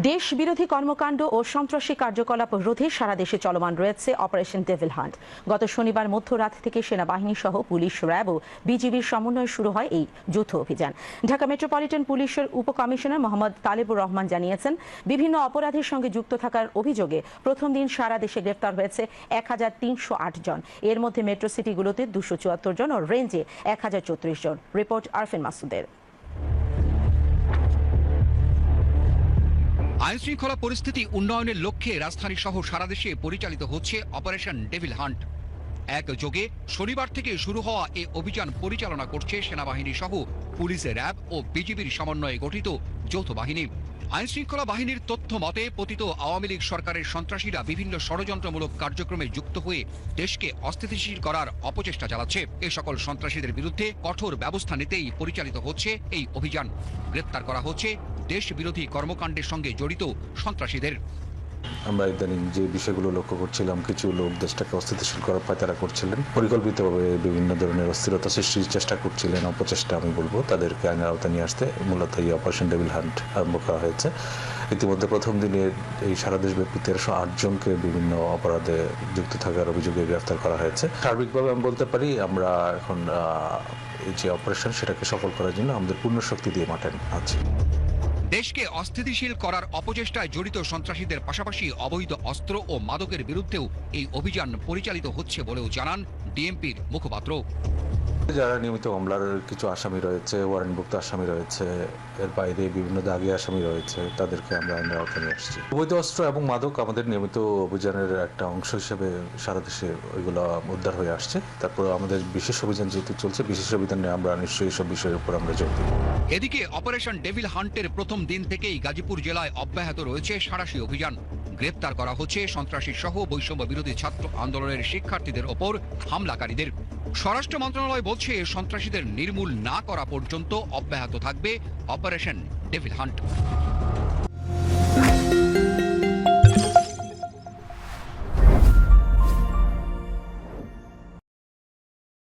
দেশ বিরোধী কর্মকাণ্ড ও সন্ত্রাসী কার্যকলাপ রোধে সারা দেশে চলমান রয়েছে অপারেশন ডেভিল হান্ট। গত শনিবার মধ্যরাত থেকে সেনাবাহিনী সহ পুলিশ, র্যাব ও বিজিবির সমন্বয়ে শুরু হয় এই যৌথ অভিযান। ঢাকা মেট্রোপলিটন পুলিশের উপকমিশনার মোহাম্মদ তালেবুর রহমান জানিয়েছেন, বিভিন্ন অপরাধের সঙ্গে যুক্ত থাকার অভিযোগে প্রথম দিন সারা দেশে গ্রেফতার হয়েছে ১৩০৮ জন। এর মধ্যে মেট্রো সিটিগুলোতে ২৭৪ জন ও রেঞ্জে ১০৩৪ জন। রিপোর্ট আরফিন মাসুদের। আইন শৃঙ্খলা পরিস্থিতি উন্নয়নের লক্ষ্যে রাজধানী সহ সারা দেশে পরিচালিত হচ্ছে অপারেশন ডেভিল হান্ট। একযোগে শনিবার থেকে শুরু হওয়া এ অভিযান পরিচালনা করছে সেনাবাহিনী সহ পুলিশ, র্যাব ও বিজিবির সমন্বয়ে গঠিত যৌথ বাহিনী। আইন শৃঙ্খলা বাহিনীর তথ্য মতে, পতিত আওয়ামী লীগ সরকারের সন্ত্রাসীরা বিভিন্ন ষড়যন্ত্রমূলক কার্যক্রমে যুক্ত হয়ে দেশকে অস্থিতিশীল করার অপচেষ্টা চালাচ্ছে। এ সকল সন্ত্রাসীদের বিরুদ্ধে কঠোর ব্যবস্থা নিতেই পরিচালিত হচ্ছে এই অভিযান। গ্রেপ্তার করা হচ্ছে দেশ বিরোধী কর্মকাণ্ডের সঙ্গে জড়িত সন্ত্রাসীদের। আমরা ইদানিং যে বিষয়গুলো লক্ষ্য করছিলাম, কিছু লোক দেশটাকে অস্থিতিশীল করার পায়তারা করছিলেন, পরিকল্পিতভাবে বিভিন্ন ধরনের অস্থিরতা সৃষ্টির চেষ্টা করছিলেন, অপচেষ্টা আমি বলবো, তাদেরকে আইনের আওতায় নিয়ে আসতে মূলত এই অপারেশন ডেভিল হান্ট আরম্ভ করা হয়েছে। ইতিমধ্যে প্রথম দিনে এই সারা দেশব্যাপী ১৩০৮ জনকে বিভিন্ন অপরাধে যুক্ত থাকার অভিযোগে গ্রেফতার করা হয়েছে। সার্বিকভাবে আমি বলতে পারি, আমরা এখন এই যে অপারেশন, সেটাকে সফল করার জন্য আমাদের পূর্ণ শক্তি দিয়ে মাঠে আছি। দেশকে অস্থিতিশীল করার অপচেষ্টায় জড়িত সন্ত্রাসীদের পাশাপাশি অবৈধ অস্ত্র ও মাদকের বিরুদ্ধেও এই অভিযান পরিচালিত হচ্ছে বলেও জানান ডিএমপির মুখপাত্র। যারা নিয়মিত মামলার কিছু আসামি রয়েছে, ওয়ারেন্টভুক্ত আসামি রয়েছে, এর বাইরে বিভিন্ন দাগি আসামি রয়েছে, তাদেরকে আমরা আইনের আওতায় নিয়ে আসছি। অবৈধ অস্ত্র এবং মাদক আমাদের নিয়মিত অভিযানের একটা অংশ হিসেবে সারা দেশে ওইগুলো উদ্ধার হয়ে আসছে। তারপর আমাদের বিশেষ অভিযান যেহেতু চলছে, বিশেষ অভিযানে আমরা নিশ্চয়ই সব বিষয়ের উপর আমরা জোর দেব। এদিকে অপারেশন ডেভিল হান্টের প্রথম দিন থেকেই গাজীপুর জেলায় অব্যাহত রয়েছে সাঁড়াশি অভিযান। গ্রেপ্তার করা হচ্ছে সন্ত্রাসী সহ বৈষম্য বিরোধী ছাত্র আন্দোলনের শিক্ষার্থীদের ওপর হামলাকারীদের। স্বরাষ্ট্র মন্ত্রণালয় বলছে, সন্ত্রাসীদের নির্মূল না করা পর্যন্ত অব্যাহত থাকবে অপারেশন ডেভিল হান্ট।